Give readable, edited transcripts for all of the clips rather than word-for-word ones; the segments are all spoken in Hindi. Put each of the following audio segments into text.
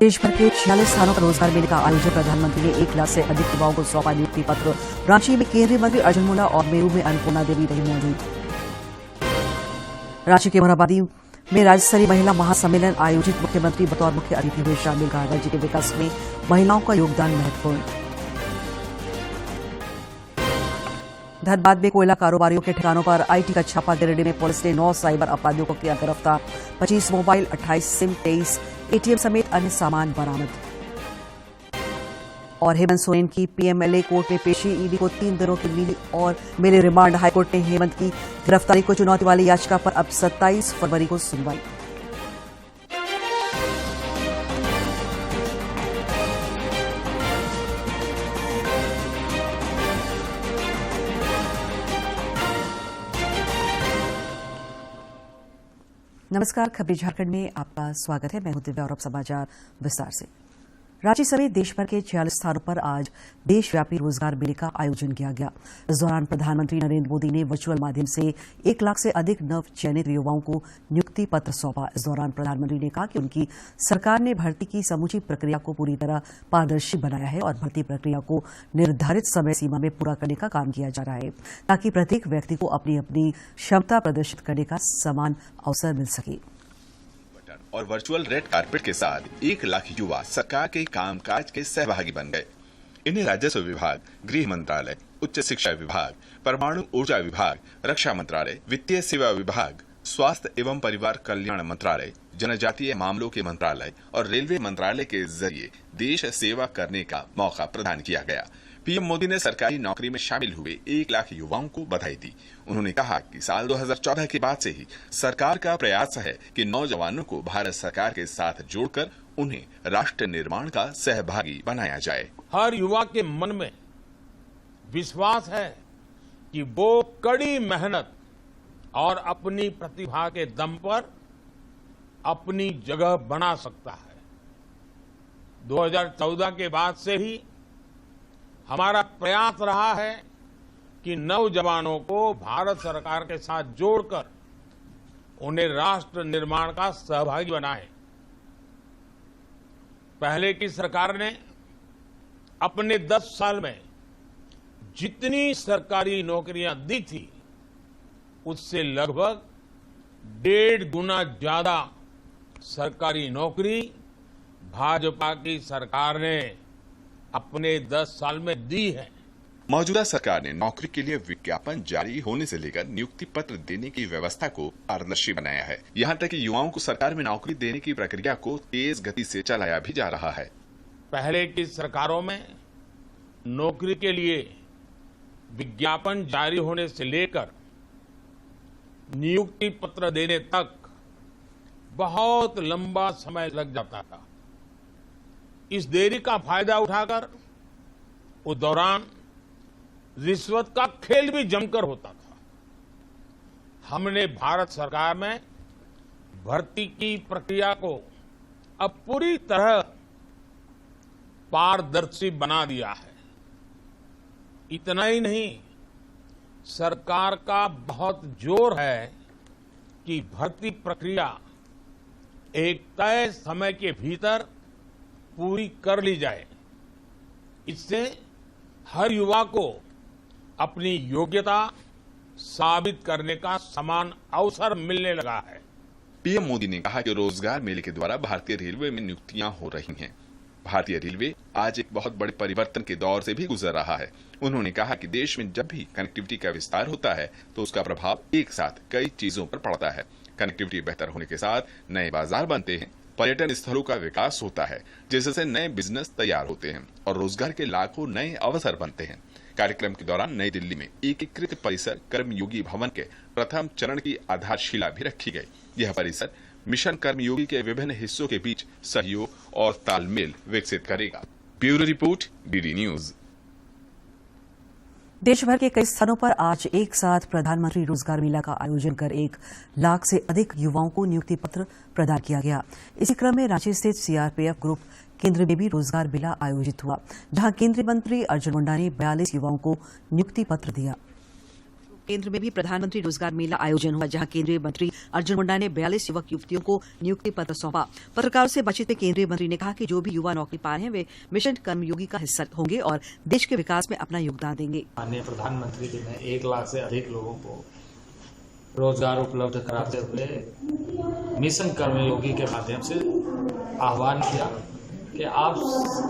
देश भर के 46 स्थानों पर रोजगार मेले का आयोजन। प्रधानमंत्री ने 1 लाख से अधिक युवाओं को सौंपा नियुक्ति पत्र। रांची में केंद्रीय मंत्री अर्जुन मुंडा और मेरू में अन्नपूर्णा देवी रही मौजूद। रांची के मोरहाबादी में राज्य स्तरीय महिला महासम्मेलन आयोजित। मुख्यमंत्री बतौर मुख्य अतिथि हुए शामिल। कहा, राज्य के विकास में महिलाओं का योगदान महत्वपूर्ण। धनबाद में कोयला कारोबारियों के ठिकानों पर आईटी का छापा। गिरिडीह में पुलिस ने 9 साइबर अपराधियों को किया गिरफ्तार। 25 मोबाइल, 28 सिम, 23 एटीएम समेत अन्य सामान बरामद। और हेमंत सोरेन की पीएमएलए कोर्ट में पेशी। ईडी को 3 दिनों की मिली रिमांड। हाईकोर्ट ने हेमंत की गिरफ्तारी को चुनौती वाली याचिका पर अब 27 फरवरी को सुनवाई। नमस्कार, खबरी झारखंड में आपका स्वागत है। मैं हूं दिव्या और अब समाचार विस्तार से। रांची समेत देश भर के 46 स्थानों पर आज देशव्यापी रोजगार मेले का आयोजन किया गया। इस दौरान प्रधानमंत्री नरेंद्र मोदी ने वर्चुअल माध्यम से 1 लाख से अधिक नव चयनित युवाओं को नियुक्ति पत्र सौंपा। इस दौरान प्रधानमंत्री ने कहा कि उनकी सरकार ने भर्ती की समूची प्रक्रिया को पूरी तरह पारदर्शी बनाया है और भर्ती प्रक्रिया को निर्धारित समय सीमा में पूरा करने का काम किया जा रहा है, ताकि प्रत्येक व्यक्ति को अपनी अपनी क्षमता प्रदर्शित करने का समान अवसर मिल सके। और वर्चुअल रेड कारपेट के साथ 1 लाख युवा सरकार के कामकाज के सहभागी बन गए। इन्हें राजस्व विभाग, गृह मंत्रालय, उच्च शिक्षा विभाग, परमाणु ऊर्जा विभाग, रक्षा मंत्रालय, वित्तीय सेवा विभाग, स्वास्थ्य एवं परिवार कल्याण मंत्रालय, जनजातीय मामलों के मंत्रालय और रेलवे मंत्रालय के जरिए देश सेवा करने का मौका प्रदान किया गया। पीएम मोदी ने सरकारी नौकरी में शामिल हुए 1 लाख युवाओं को बधाई दी। उन्होंने कहा कि साल 2014 के बाद से ही सरकार का प्रयास है कि नौजवानों को भारत सरकार के साथ जोड़कर उन्हें राष्ट्र निर्माण का सहभागी बनाया जाए। हर युवा के मन में विश्वास है कि वो कड़ी मेहनत और अपनी प्रतिभा के दम पर अपनी जगह बना सकता है। 2014 के बाद से ही हमारा प्रयास रहा है कि नौजवानों को भारत सरकार के साथ जोड़कर उन्हें राष्ट्र निर्माण का सहभागी बनाएं। पहले की सरकार ने अपने 10 साल में जितनी सरकारी नौकरियां दी थी, उससे लगभग 1.5 गुना ज्यादा सरकारी नौकरी भाजपा की सरकार ने अपने 10 साल में दी है। मौजूदा सरकार ने नौकरी के लिए विज्ञापन जारी होने से लेकर नियुक्ति पत्र देने की व्यवस्था को पारदर्शी बनाया है। यहाँ तक कि युवाओं को सरकार में नौकरी देने की प्रक्रिया को तेज गति से चलाया भी जा रहा है। पहले की सरकारों में नौकरी के लिए विज्ञापन जारी होने से लेकर नियुक्ति पत्र देने तक बहुत लंबा समय लग जाता था। इस देरी का फायदा उठाकर उस दौरान रिश्वत का खेल भी जमकर होता था। हमने भारत सरकार में भर्ती की प्रक्रिया को अब पूरी तरह पारदर्शी बना दिया है। इतना ही नहीं, सरकार का बहुत जोर है कि भर्ती प्रक्रिया एक तय समय के भीतर पूरी कर ली जाए। इससे हर युवा को अपनी योग्यता साबित करने का समान अवसर मिलने लगा है। पीएम मोदी ने कहा कि रोजगार मेले के द्वारा भारतीय रेलवे में नियुक्तियां हो रही हैं। भारतीय रेलवे आज एक बहुत बड़े परिवर्तन के दौर से भी गुजर रहा है। उन्होंने कहा कि देश में जब भी कनेक्टिविटी का विस्तार होता है तो उसका प्रभाव एक साथ कई चीजों पर पड़ता है। कनेक्टिविटी बेहतर होने के साथ नए बाजार बनते हैं, पर्यटन स्थलों का विकास होता है, जिससे नए बिजनेस तैयार होते हैं और रोजगार के लाखों नए अवसर बनते हैं। कार्यक्रम के दौरान नई दिल्ली में एकीकृत परिसर कर्मयोगी भवन के प्रथम चरण की आधारशिला भी रखी गई। यह परिसर मिशन कर्मयोगी के विभिन्न हिस्सों के बीच सहयोग और तालमेल विकसित करेगा। Bureau report, DD news. देश भर के कई स्थानों पर आज एक साथ प्रधानमंत्री रोजगार मेला का आयोजन कर 1 लाख से अधिक युवाओं को नियुक्ति पत्र प्रदान किया गया। इसी क्रम में रांची स्थित सीआरपीएफ ग्रुप केंद्र में भी रोजगार मेला आयोजित हुआ, जहां केंद्रीय मंत्री अर्जुन मुंडा ने 42 युवाओं को नियुक्ति पत्र दिया। केंद्र में भी प्रधानमंत्री रोजगार मेला आयोजन हुआ, जहां केंद्रीय मंत्री अर्जुन मुंडा ने 42 युवक युवतियों को नियुक्ति पत्र सौंपा। पत्रकारों से बातचीत में केंद्रीय मंत्री ने कहा कि जो भी युवा नौकरी पा रहे हैं वे मिशन कर्मयोगी का हिस्सा होंगे और देश के विकास में अपना योगदान देंगे। माननीय प्रधानमंत्री जी ने 1 लाख से अधिक लोगों को रोजगार उपलब्ध कराते हुए मिशन कर्मयोगी के माध्यम से आह्वान किया कि आप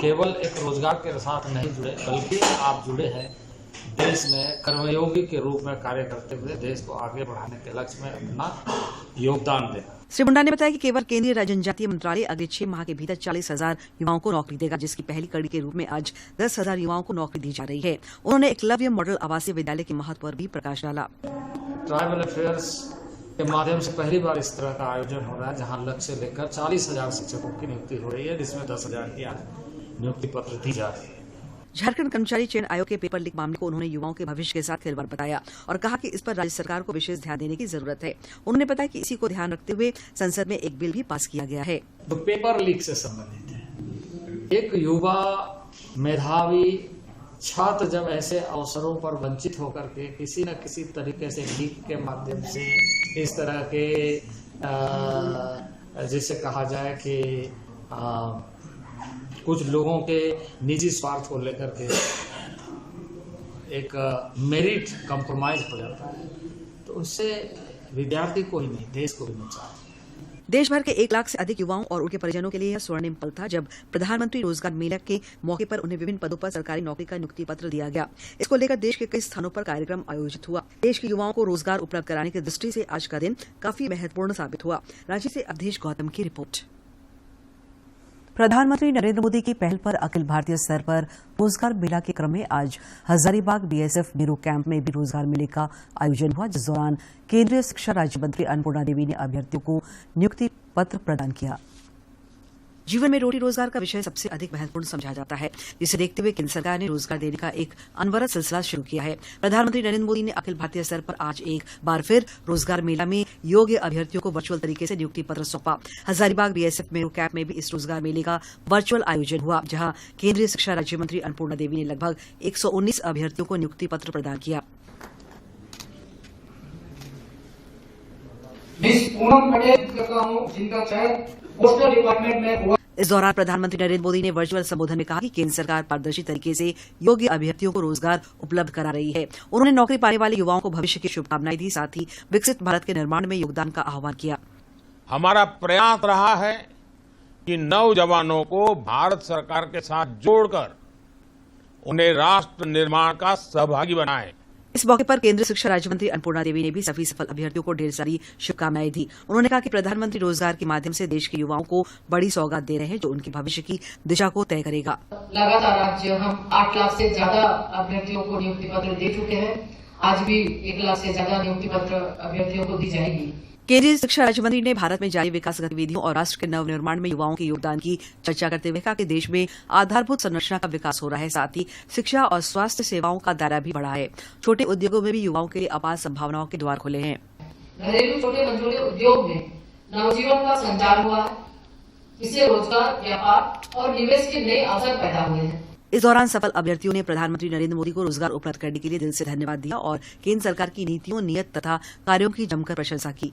केवल एक रोजगार के साथ नहीं जुड़े, बल्कि आप जुड़े हैं देश में कर्मयोगी के रूप में कार्य करते हुए देश को आगे बढ़ाने के लक्ष्य में अपना योगदान दें। श्री मुंडा ने बताया कि केवल केंद्रीय जनजातीय मंत्रालय अगले 6 माह के भीतर 40,000 युवाओं को नौकरी देगा, जिसकी पहली कड़ी के रूप में आज 10,000 युवाओं को नौकरी दी जा रही है। उन्होंने एकलव्य मॉडल आवासीय विद्यालय के महत्व पर भी प्रकाश डाला। ट्राइबल अफेयर्स के माध्यम से पहली बार इस तरह का आयोजन हो रहा है, जहां लक्ष्य से लेकर 40,000 शिक्षकों की नियुक्ति हो रही है, जिसमें 10,000 की आज नियुक्ति पत्र दी जा रही है। झारखंड कर्मचारी चयन आयोग के पेपर लीक मामले को उन्होंने युवाओं के भविष्य के साथ खिलवाड़ बताया और कहा कि इस पर राज्य सरकार को विशेष ध्यान देने की जरूरत है। उन्होंने बताया कि इसी को ध्यान रखते हुए संसद में एक बिल भी पास किया गया है। तो पेपर लीक से संबंधित है। एक युवा मेधावी छात्र जब ऐसे अवसरों पर वंचित होकर के किसी न किसी तरीके से लीक के माध्यम से इस तरह के जिसे कहा जाए कि कुछ लोगों के निजी स्वार्थ को लेकर के एक मेरिट कंप्रोमाइज हो जाता है, तो उससे विद्यार्थी को ही नहीं देश को भी नुकसान। देश भर के 1 लाख से अधिक युवाओं और उनके परिजनों के लिए यह स्वर्णिम पल था जब प्रधानमंत्री रोजगार मेला के मौके पर उन्हें विभिन्न पदों पर सरकारी नौकरी का नियुक्ति पत्र दिया गया। इसको लेकर देश के कई स्थानों पर कार्यक्रम आयोजित हुआ। देश के युवाओं को रोजगार उपलब्ध कराने की दृष्टि से आज का दिन काफी महत्वपूर्ण साबित हुआ। रांची से अवधेश गौतम की रिपोर्ट। प्रधानमंत्री नरेंद्र मोदी की पहल पर अखिल भारतीय स्तर पर रोजगार मेला के क्रम में आज हजारीबाग बीएसएफ नेहरू कैंप में भी रोजगार मेले का आयोजन हुआ, जिस दौरान केंद्रीय शिक्षा राज्य मंत्री अन्नपूर्णा देवी ने अभ्यर्थियों को नियुक्ति पत्र प्रदान किया। जीवन में रोटी रोजगार का विषय सबसे अधिक महत्वपूर्ण समझा जाता है, जिसे देखते हुए केंद्र सरकार ने रोजगार देने का एक अनवरत सिलसिला शुरू किया है। प्रधानमंत्री नरेंद्र मोदी ने अखिल भारतीय स्तर पर आज एक बार फिर रोजगार मेला में योग्य अभ्यर्थियों को वर्चुअल तरीके से नियुक्ति पत्र सौंपा। हजारीबाग बीएसएफ नेहरू कैंप में भी इस रोजगार मेले का वर्चुअल आयोजन हुआ, जहां केंद्रीय शिक्षा राज्य मंत्री अन्नपूर्णा देवी ने लगभग 119 अभ्यर्थियों को नियुक्ति पत्र प्रदान किया। इस दौरान प्रधानमंत्री नरेंद्र मोदी ने वर्चुअल संबोधन में कहा कि केंद्र सरकार पारदर्शी तरीके से योग्य अभ्यर्थियों को रोजगार उपलब्ध करा रही है। उन्होंने नौकरी पाने वाले युवाओं को भविष्य की शुभकामनाएं दी, साथ ही विकसित भारत के निर्माण में योगदान का आह्वान किया। हमारा प्रयास रहा है कि नौजवानों को भारत सरकार के साथ जोड़कर उन्हें राष्ट्र निर्माण का सहभागी बनाएं। इस मौके पर केंद्रीय शिक्षा राज्य मंत्री अन्नपूर्णा देवी ने भी सभी सफल अभ्यर्थियों को ढेर सारी शुभकामनाएं दी। उन्होंने कहा कि प्रधानमंत्री रोजगार के माध्यम से देश के युवाओं को बड़ी सौगात दे रहे हैं, जो उनके भविष्य की दिशा को तय करेगा। लगातार आज हम 8 लाख से ज्यादा अभ्यर्थियों को नियुक्ति पत्र दे चुके हैं। आज भी 1 लाख से ज्यादा नियुक्ति पत्र अभ्यर्थियों को दी जाएगी। केंद्रीय शिक्षा राज्य मंत्री ने भारत में जारी विकास गतिविधियों और राष्ट्र के नवनिर्माण में युवाओं के योगदान की चर्चा करते हुए कहा कि देश में आधारभूत संरचना का विकास हो रहा है, साथ ही शिक्षा और स्वास्थ्य सेवाओं का दायरा भी बढ़ा है। छोटे उद्योगों में भी युवाओं के लिए अपार संभावनाओं के द्वार खुले हैं। घरेलू छोटे मंझोले उद्योग में नवजीवन का संचार हुआ है। इससे रोजगार, व्यापार और निवेश के नए अवसर पैदा हुए हैं। इस दौरान सफल अभ्यर्थियों ने प्रधानमंत्री नरेंद्र मोदी को रोजगार उपलब्ध करने के लिए दिल से धन्यवाद दिया और केंद्र सरकार की नीतियों, नियत तथा कार्यों की जमकर प्रशंसा की।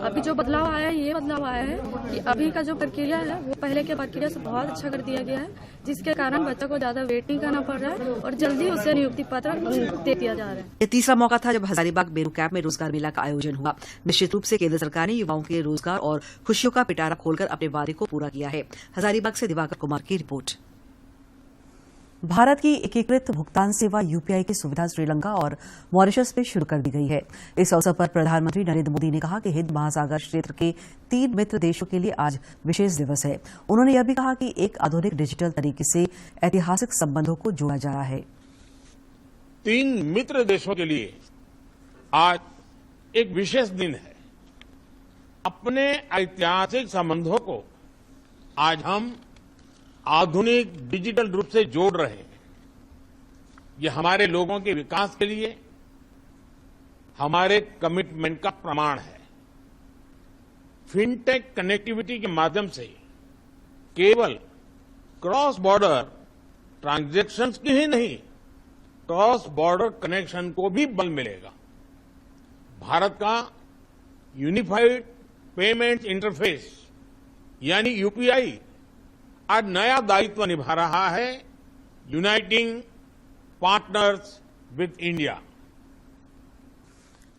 अभी जो बदलाव आया है, ये बदलाव आया है कि अभी का जो प्रक्रिया है वो पहले के प्रक्रिया से बहुत अच्छा कर दिया गया है, जिसके कारण बच्चों को ज्यादा वेट नहीं करना पड़ रहा है और जल्दी उसे नियुक्ति पत्र दे दिया जा रहा है। यह तीसरा मौका था जब हजारीबाग नेहरू कैंप में रोजगार मेला का आयोजन हुआ। निश्चित रूप से केंद्र सरकार ने युवाओं के लिए रोजगार और खुशियों का पिटारा खोलकर अपने वादे को पूरा किया है। हजारीबाग से दिवाकर कुमार की रिपोर्ट। भारत की एकीकृत भुगतान सेवा यूपीआई की सुविधा श्रीलंका और मॉरिशस में शुरू कर दी गई है। इस अवसर पर प्रधानमंत्री नरेंद्र मोदी ने कहा कि हिंद महासागर क्षेत्र के 3 मित्र देशों के लिए आज विशेष दिवस है। उन्होंने यह भी कहा कि एक आधुनिक डिजिटल तरीके से ऐतिहासिक संबंधों को जोड़ा जा रहा है। 3 मित्र देशों के लिए आज एक विशेष दिन है। अपने ऐतिहासिक संबंधों को आज हम आधुनिक डिजिटल रूप से जोड़ रहे हैं। ये हमारे लोगों के विकास के लिए हमारे कमिटमेंट का प्रमाण है। फिनटेक कनेक्टिविटी के माध्यम से केवल क्रॉस बॉर्डर ट्रांजैक्शंस की ही नहीं, क्रॉस बॉर्डर कनेक्शन को भी बल मिलेगा। भारत का यूनिफाइड पेमेंट इंटरफेस यानी यूपीआई आज नया दायित्व निभा रहा है, यूनाइटिंग पार्टनर्स विद इंडिया।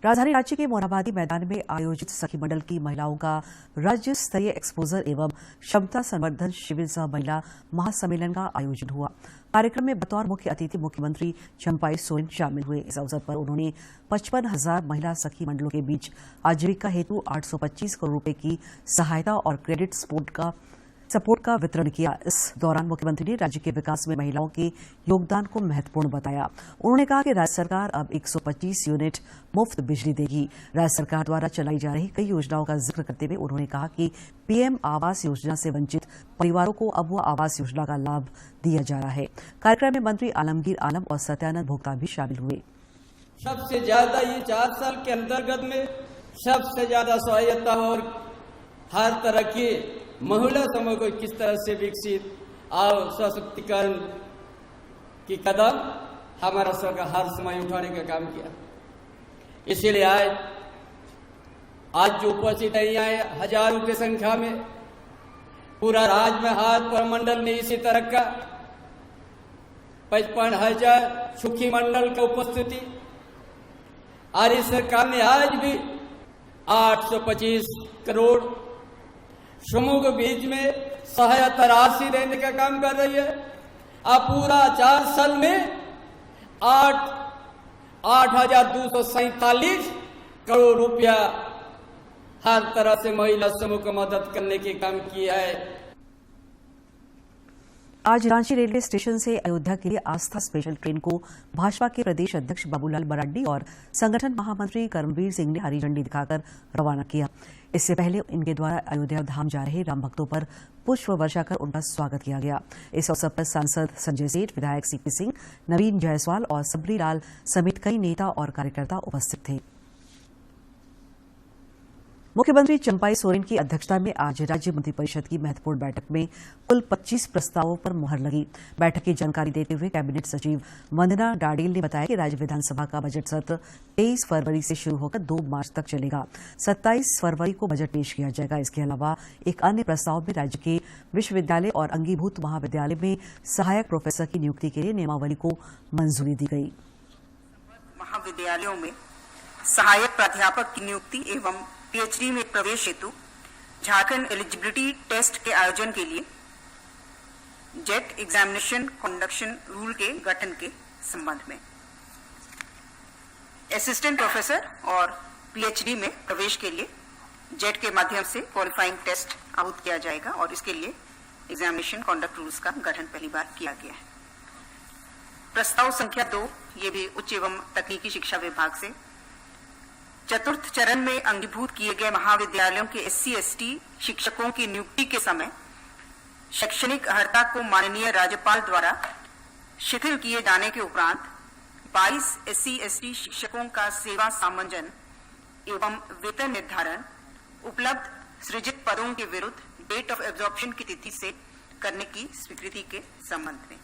राजधानी रांची के मोरहाबादी मैदान में आयोजित सखी मंडल की महिलाओं का राज्य स्तरीय एक्सपोजर एवं क्षमता संवर्धन शिविर सह महिला महासम्मेलन का आयोजन हुआ। कार्यक्रम में बतौर मुख्य अतिथि मुख्यमंत्री चंपाई सोरेन शामिल हुए। इस अवसर पर उन्होंने 55,000 महिला सखी मंडलों के बीच आजीविका हेतु 825 करोड़ रुपए की सहायता और क्रेडिट सपोर्ट का वितरण किया। इस दौरान मुख्यमंत्री ने राज्य के विकास में महिलाओं के योगदान को महत्वपूर्ण बताया। उन्होंने कहा कि राज्य सरकार अब 125 यूनिट मुफ्त बिजली देगी। राज्य सरकार द्वारा चलाई जा रही कई योजनाओं का जिक्र करते हुए उन्होंने कहा कि पीएम आवास योजना से वंचित परिवारों को अब वह आवास योजना का लाभ दिया जा रहा है। कार्यक्रम में मंत्री आलमगीर आलम और सत्यानंद भोक्ता भी शामिल हुए। सबसे ज्यादा ये 4 साल के अंतर्गत में सबसे ज्यादा स्वायत्ता और हर तरह की महिला समूह को किस तरह से विकसित और सशक्तिकरण की कदम हमारा सरकार हर समय उठाने का काम किया। इसीलिए आज जो उपस्थित है यहाँ हजारों की संख्या में पूरा राज्य में हाथ पर मंडल ने इसी तरह का 55,000 सुखी मंडल का उपस्थिति और इस सरकार ने आज भी 825 करोड़ समूह के बीच में सहायता राशि देने का काम कर रही है। अब पूरा 4 साल में 8,247 करोड़ रुपया हर तरह से महिला समूह को मदद करने के काम किया है। आज रांची रेलवे स्टेशन से अयोध्या के लिए आस्था स्पेशल ट्रेन को भाजपा के प्रदेश अध्यक्ष बाबूलाल मरांडी और संगठन महामंत्री कर्मवीर सिंह ने हरी झंडी दिखाकर रवाना किया। इससे पहले इनके द्वारा अयोध्या धाम जा रहे राम भक्तों पर पुष्प वर्षा कर उनका स्वागत किया गया। इस अवसर पर सांसद संजय सेठ, विधायक सीपी सिंह, नवीन जायसवाल और सबरी लाल समेत कई नेता और कार्यकर्ता उपस्थित थे। मुख्यमंत्री चंपाई सोरेन की अध्यक्षता में आज राज्य मंत्रिपरिषद की महत्वपूर्ण बैठक में कुल 25 प्रस्तावों पर मुहर लगी। बैठक की जानकारी देते हुए कैबिनेट सचिव वंदना डाडील ने बताया कि राज्य विधानसभा का बजट सत्र 23 फरवरी से शुरू होकर 2 मार्च तक चलेगा। 27 फरवरी को बजट पेश किया जाएगा। इसके अलावा एक अन्य प्रस्ताव में राज्य के विश्वविद्यालय और अंगीभूत महाविद्यालय में सहायक प्रोफेसर की नियुक्ति के लिए नियमावली को मंजूरी दी गई। महाविद्यालयों में सहायक प्राध्यापक की नियुक्ति एवं पीएचडी में प्रवेश हेतु झारखंड एलिजिबिलिटी टेस्ट के आयोजन के लिए जेट एग्जामिनेशन कंडक्शन रूल के गठन के संबंध में असिस्टेंट प्रोफेसर और पीएचडी में प्रवेश के लिए जेट के माध्यम से क्वालिफाइंग टेस्ट आहूत किया जाएगा और इसके लिए एग्जामिनेशन कंडक्ट रूल्स का गठन पहली बार किया गया है। प्रस्ताव संख्या 2 ये भी उच्च एवं तकनीकी शिक्षा विभाग से चतुर्थ चरण में अंगीभूत किए गए महाविद्यालयों के SC/ST शिक्षकों की नियुक्ति के समय शैक्षणिक अर्हता को माननीय राज्यपाल द्वारा शिथिल किए जाने के उपरांत 22 SC/ST शिक्षकों का सेवा सामंजन एवं वेतन निर्धारण उपलब्ध सृजित पदों के विरुद्ध डेट ऑफ एब्जॉर्प्शन की तिथि से करने की स्वीकृति के संबंध में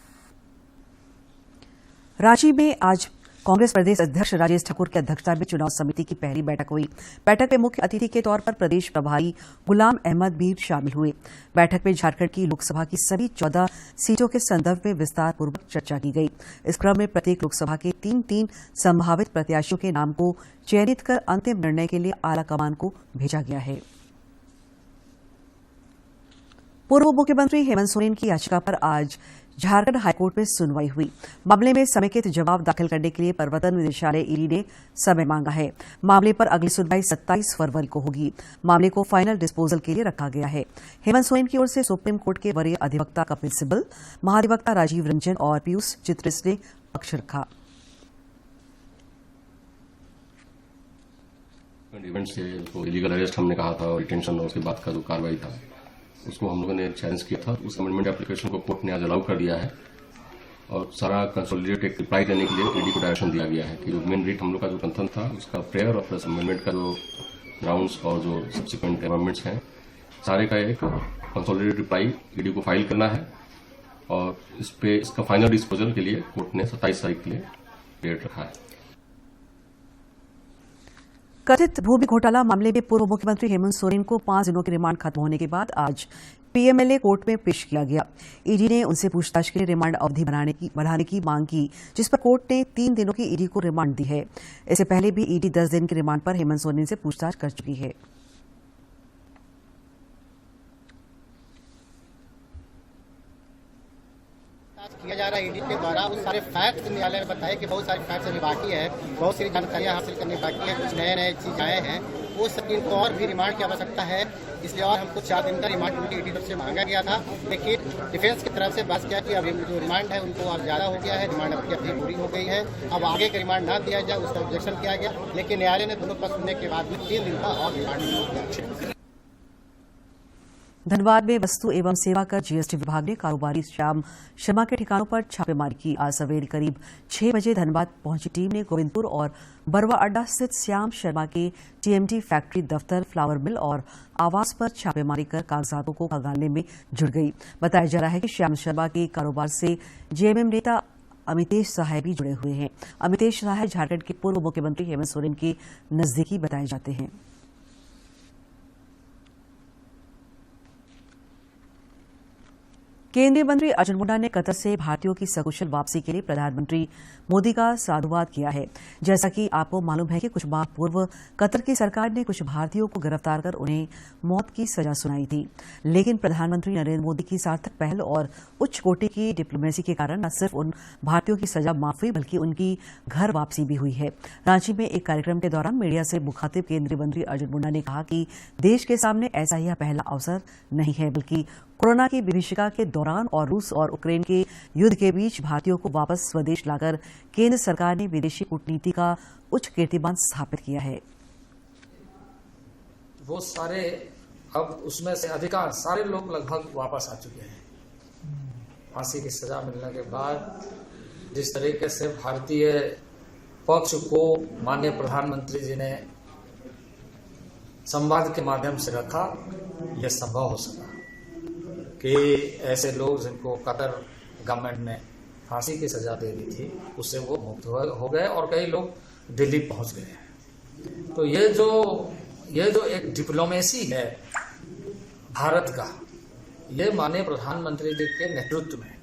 रांची में आज कांग्रेस प्रदेश अध्यक्ष राजेश ठाकुर की अध्यक्षता में चुनाव समिति की पहली बैठक हुई। बैठक में मुख्य अतिथि के तौर पर प्रदेश प्रभारी गुलाम अहमद मीर शामिल हुए। बैठक में झारखंड की लोकसभा की सभी 14 सीटों के संदर्भ में विस्तार पूर्वक चर्चा की गई। इस क्रम में प्रत्येक लोकसभा के 3-3 संभावित प्रत्याशियों के नाम को चयनित कर अंतिम निर्णय के लिए आलाकमान को भेजा गया है। पूर्व मुख्यमंत्री हेमंत सोरेन की याचिका पर आज झारखंड हाईकोर्ट में सुनवाई हुई। मामले में समेकित जवाब दाखिल करने के लिए प्रवर्तन निदेशालय ईडी ने समय मांगा है। मामले पर अगली सुनवाई 27 फरवरी को होगी। मामले को फाइनल डिस्पोजल के लिए रखा गया है। हेमंत सोरेन की ओर से सुप्रीम कोर्ट के वरीय अधिवक्ता कपिल सिब्बल, महाधिवक्ता राजीव रंजन और पीयूष चित्रिस ने पक्ष रखा। इवेंट से इलीगल अरेस्ट हमने कहा था और डिटेंशन और उसके बाद का जो कार्रवाई था उसको हम लोगों ने चैलेंज किया था। उस अमेंडमेंट एप्लीकेशन को कोर्ट ने आज अलाउ कर दिया है और सारा कंसोलिडेटेड रिप्लाई देने के लिए ईडी को डायरेक्शन दिया गया है कि जो मेन रीट हम लोग का जो कंथन था उसका प्रेयर और प्लस अमेंडमेंट का जो ग्राउंड्स और जो सब्सिक्वेंट अमेंडमेंट्स हैं सारे का एक कंसोलिडेटेड रिप्लाई ईडी को फाइल करना है और इस पे इसका फाइनल डिस्पोजल के लिए कोर्ट ने 27 तारीख के लिए डेट रखा है। कथित भूमि घोटाला मामले में पूर्व मुख्यमंत्री हेमंत सोरेन को 5 दिनों के रिमांड खत्म होने के बाद आज पीएमएलए कोर्ट में पेश किया गया। ईडी ने उनसे पूछताछ के लिए रिमांड अवधि बढ़ाने की मांग की, जिस पर कोर्ट ने 3 दिनों की ईडी को रिमांड दी है। इससे पहले भी ईडी 10 दिन के रिमांड पर हेमंत सोरेन से पूछताछ कर चुकी है। किया जा रहा है ईडी के द्वारा उस सारे फैक्ट्स न्यायालय ने बताया कि बहुत सारे फैक्ट्स अभी बाकी है, बहुत सारी जानकारियां हासिल करनी बाकी है, कुछ नए चीज आए हैं, वो सब इनको और भी रिमांड की आवश्यकता है। इसलिए और हमको 4 दिन का रिमांड उनकी ईडी तरफ से मांगा गया था, लेकिन डिफेंस की तरफ से बात किया कि अभी जो रिमांड है उनको अब ज्यादा हो गया है, रिमांड अवधि पूरी हो गई है, अब आगे का रिमांड ना दिया जाए उसका ऑब्जेक्शन किया गया, लेकिन न्यायालय ने दोनों पक्ष सुनने के बाद में 3 दिन का और रिमांड दिया। धनबाद में वस्तु एवं सेवा कर जीएसटी विभाग ने कारोबारी श्याम शर्मा के ठिकानों पर छापेमारी की। आज सवेरे करीब 6 बजे धनबाद पहुंची टीम ने गोविंदपुर और बरवा अड्डा स्थित श्याम शर्मा के टीएमटी फैक्ट्री, दफ्तर, फ्लावर मिल और आवास पर छापेमारी कर कागजातों को खंगालने में जुट गई। बताया जा रहा है कि श्याम शर्मा के कारोबार से जेएमएम नेता अमितेश सहाय भी जुड़े हुए हैं। अमितेश सहाय झारखंड के पूर्व मुख्यमंत्री हेमंत सोरेन के नजदीकी बताए जाते हैं। केंद्रीय मंत्री अर्जुन मुंडा ने कतर से भारतीयों की सकुशल वापसी के लिए प्रधानमंत्री मोदी का साधुवाद किया है। जैसा कि आपको मालूम है कि कुछ माह पूर्व कतर की सरकार ने कुछ भारतीयों को गिरफ्तार कर उन्हें मौत की सजा सुनाई थी, लेकिन प्रधानमंत्री नरेंद्र मोदी की सार्थक पहल और उच्च कोटि की डिप्लोमेसी के कारण न सिर्फ उन भारतीयों की सजा माफ हुई बल्कि उनकी घर वापसी भी हुई है। रांची में एक कार्यक्रम के दौरान मीडिया से मुखातिब केंद्रीय मंत्री अर्जुन मुंडा ने कहा कि देश के सामने ऐसा यह पहला अवसर नहीं है, बल्कि कोरोना की विभीषिका के दौरान और रूस और यूक्रेन के युद्ध के बीच भारतीयों को वापस स्वदेश लाकर केंद्र सरकार ने विदेशी कूटनीति का उच्च कीर्तिमान स्थापित किया है। वो सारे अब उसमें से अधिकांश सारे लोग लगभग वापस आ चुके हैं। फांसी की सजा मिलने के बाद जिस तरीके से भारतीय पक्ष को माननीय प्रधानमंत्री जी ने संवाद के माध्यम से रखा, यह संभव हो सका कि ऐसे लोग जिनको कतर गवर्नमेंट ने फांसी की सजा दे दी थी उससे वो मुक्त हो गए और कई लोग दिल्ली पहुंच गए हैं। तो ये जो एक डिप्लोमेसी है भारत का, ये माननीय प्रधानमंत्री जी के नेतृत्व में।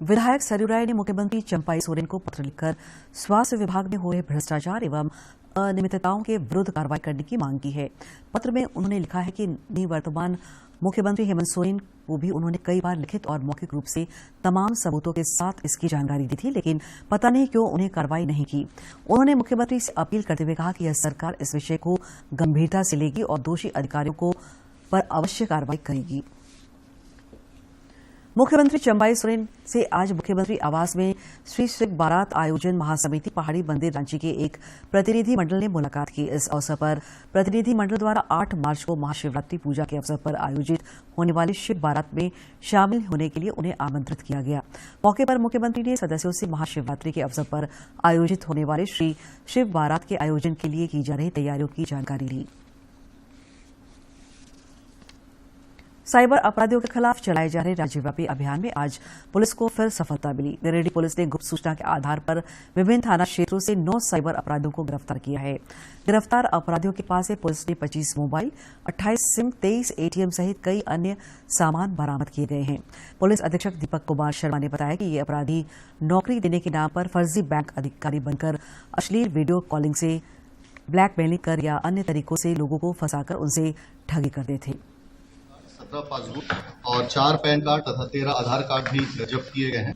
विधायक सरयू राय ने मुख्यमंत्री चंपाई सोरेन को पत्र लिखकर स्वास्थ्य विभाग में हो रहे भ्रष्टाचार एवं अनियमितताओं के विरुद्ध कार्रवाई करने की मांग की है। पत्र में उन्होंने लिखा है कि निवर्तमान मुख्यमंत्री हेमंत सोरेन को भी उन्होंने कई बार लिखित और मौखिक रूप से तमाम सबूतों के साथ इसकी जानकारी दी थी, लेकिन पता नहीं क्यों उन्हें कार्रवाई नहीं की। उन्होंने मुख्यमंत्री से अपील करते हुए कहा कि यह सरकार इस विषय को गंभीरता से लेगी और दोषी अधिकारियों पर अवश्य कार्रवाई करेगी। मुख्यमंत्री चंपाई सोरेन से आज मुख्यमंत्री आवास में श्री शिव बारात आयोजन महासमिति पहाड़ी मंदिर रांची के एक प्रतिनिधि मंडल ने मुलाकात की। इस अवसर पर प्रतिनिधि मंडल द्वारा 8 मार्च को महाशिवरात्रि पूजा के अवसर पर आयोजित होने वाली शिव बारात में शामिल होने के लिए उन्हें आमंत्रित किया गया। मौके पर मुख्यमंत्री ने सदस्यों से महाशिवरात्रि के अवसर पर आयोजित होने वाले श्री शिव बारात के आयोजन के लिए की जा रही तैयारियों की जानकारी ली। साइबर अपराधियों के खिलाफ चलाए जा रहे राज्यव्यापी अभियान में आज पुलिस को फिर सफलता मिली। गिरिडीह पुलिस ने गुप्त सूचना के आधार पर विभिन्न थाना क्षेत्रों से 9 साइबर अपराधियों को गिरफ्तार किया है। गिरफ्तार अपराधियों के पास से पुलिस ने 25 मोबाइल, 28 सिम, 23 एटीएम सहित कई अन्य सामान बरामद किए गए हैं। पुलिस अधीक्षक दीपक कुमार शर्मा ने बताया कि ये अपराधी नौकरी देने के नाम पर फर्जी बैंक अधिकारी बनकर अश्लील वीडियो कॉलिंग से ब्लैकमेलिंग कर या अन्य तरीकों से लोगों को फंसाकर उनसे ठगी करते थे। 17 पासबुक और 4 पैन कार्ड तथा 13 आधार कार्ड भी जब्त किए गए हैं।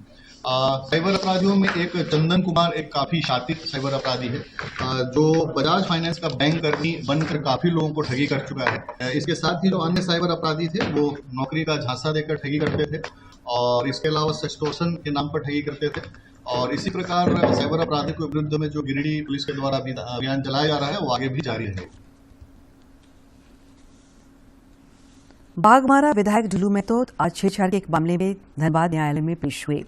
साइबर अपराधियों में एक चंदन कुमार एक काफी शातिर साइबर अपराधी है, जो बजाज फाइनेंस का बैंक कर्मी बनकर काफी लोगों को ठगी कर चुका है। इसके साथ ही जो अन्य साइबर अपराधी थे वो नौकरी का झांसा देकर ठगी करते थे और इसके अलावा सेक्सटोर्शन के नाम पर ठगी करते थे। और इसी प्रकार साइबर अपराधी के विरुद्ध में जो गिरिडीह पुलिस के द्वारा अभियान चलाया जा रहा है वो आगे भी जारी रहेगा। बाघमारा विधायक ढुलू मेहतो आज छेड़छाड़ के एक मामले में धनबाद न्यायालय में पेश हुए।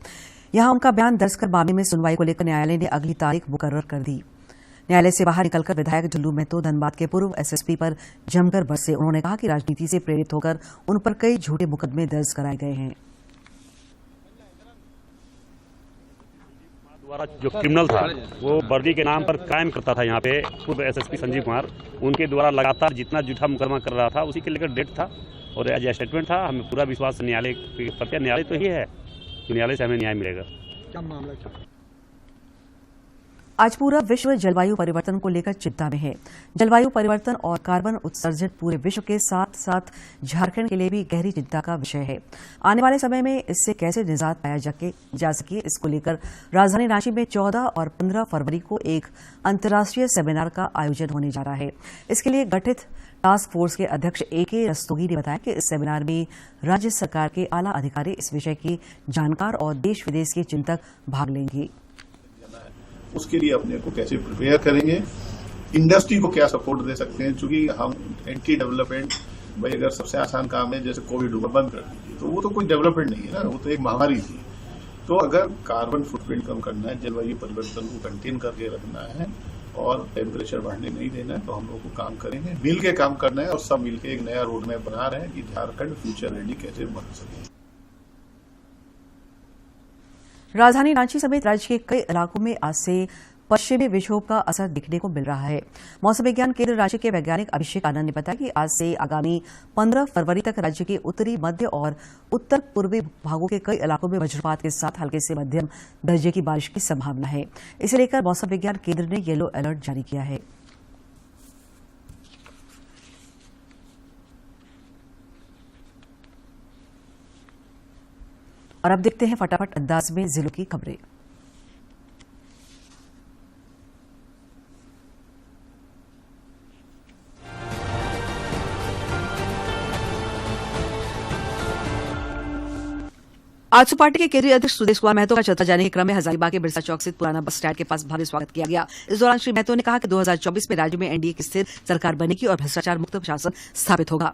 यहां उनका बयान दर्ज कर मामले में सुनवाई को लेकर न्यायालय ने अगली तारीख मुकर्रर कर दी। न्यायालय से बाहर निकलकर विधायक ढुलू मेहतो धनबाद के पूर्व एसएसपी पर जमकर बरसे। उन्होंने कहा कि राजनीति से प्रेरित होकर उन पर कई झूठे मुकदमे दर्ज कराए गए हैं। द्वारा जो क्रिमिनल था वो वर्दी के नाम पर क्राइम करता था यहाँ पे, पूर्व एसएसपी संजीव कुमार, उनके द्वारा लगातार जितना झूठा मुकदमा कर रहा था उसी के लेकर डेट था और एज स्टेटमेंट था। हमें पूरा विश्वास न्यायालय प्रत्याय न्यायालय तो ही है, न्यायालय से हमें न्याय मिलेगा। क्या मामला क्या? आज पूरा विश्व जलवायु परिवर्तन को लेकर चिंता में है। जलवायु परिवर्तन और कार्बन उत्सर्जन पूरे विश्व के साथ साथ झारखंड के लिए भी गहरी चिंता का विषय है। आने वाले समय में इससे कैसे निजात पाया जा सके, इसको लेकर राजधानी रांची में 14 और 15 फरवरी को एक अंतर्राष्ट्रीय सेमिनार का आयोजन होने जा रहा है। इसके लिए गठित टास्क फोर्स के अध्यक्ष AK रस्तोगी ने बताया कि इस सेमिनार में राज्य सरकार के आला अधिकारी, इस विषय के जानकार और देश विदेश के चिंतक भाग लेंगे। उसके लिए अपने को कैसे प्रिपेयर करेंगे, इंडस्ट्री को क्या सपोर्ट दे सकते हैं, क्योंकि हम एंटी डेवलपमेंट, भाई अगर सबसे आसान काम है जैसे कोविड हुआ बंद कर दीजिए तो वो तो कोई डेवलपमेंट नहीं है ना, वो तो एक महामारी थी। तो अगर कार्बन फुटप्रिंट कम करना है, जलवायु परिवर्तन को कंटेन करके रखना है और टेम्परेचर बढ़ने नहीं देना है, तो हम लोग को काम करेंगे, मिल के काम करना है और सब मिलकर एक नया रोड मैप बना रहे हैं कि झारखंड फ्यूचर रेडी कैसे बन सके। राजधानी रांची समेत राज्य के कई इलाकों में आज से पश्चिमी विक्षोभ का असर दिखने को मिल रहा है। मौसम विज्ञान केंद्र रांची के वैज्ञानिक अभिषेक आनंद ने बताया कि आज से आगामी 15 फरवरी तक राज्य के उत्तरी, मध्य और उत्तर पूर्वी भागों के कई इलाकों में वज्रपात के साथ हल्के से मध्यम दर्जे की बारिश की संभावना है। इसे लेकर मौसम विज्ञान केंद्र ने येलो अलर्ट जारी किया है। और अब देखते हैं फटाफट अंदाज में जिलों की खबरें। आजसू पार्टी के केंद्रीय अध्यक्ष सुदेश कुमार महतो का चलता जाने के क्रम में हजारीबाग के बिरसा चौक स्थित पुराना बस स्टैंड के पास भारी स्वागत किया गया। इस दौरान श्री महतो ने कहा कि 2024 में राज्य में एनडीए की स्थिर सरकार बनेगी और भ्रष्टाचार मुक्त प्रशासन स्थापित होगा।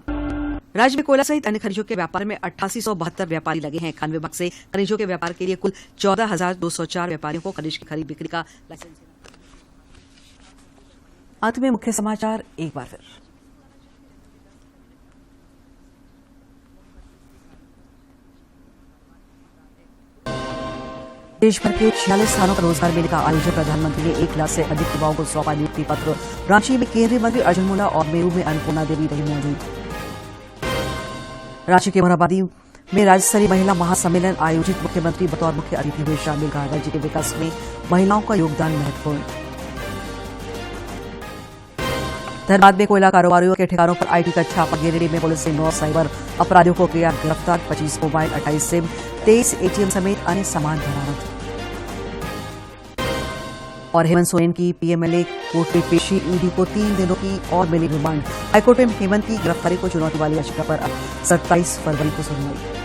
राज्य में कोयला सहित अन्य खनिजों के व्यापार में 8872 व्यापारी लगे हैं। खान विभाग से खनिजों के व्यापार के लिए कुल 14,204 व्यापारियों को खनिज की खरीद बिक्री का लाइसेंस। अंत में मुख्य समाचार एक बार फिर। देश भर के 46 स्थानों पर रोजगार मेले का आयोजन। प्रधानमंत्री ने 1 लाख से अधिक युवाओं को सौंपा नियुक्ति पत्र। रांची में केंद्रीय मंत्री अर्जुन मुंडा और मेरू में अन्नपूर्णा देवी रही मौजूद। रांची के मोरहाबादी में राज्य स्तरीय महिला महासम्मेलन आयोजित। मुख्यमंत्री बतौर मुख्य अतिथि हुए शामिल। कहा राज्य के विकास में महिलाओं का योगदान महत्वपूर्ण। धनबाद में कोयला कारोबारियों के ठिकानों पर आईटी का छापा। गिरिडीह में पुलिस ने 9 साइबर अपराधियों को किया गिरफ्तार। 25 मोबाइल, 28 सिम, 23 एटीएम समेत अन्य सामान बरामद। और हेमंत सोरेन की पीएमएलए कोर्ट में पेशी। ईडी को 3 दिनों की और मिली रिमांड। हाईकोर्ट में हेमंत की गिरफ्तारी को चुनौती वाली याचिका पर अब 27 फरवरी को सुनवाई।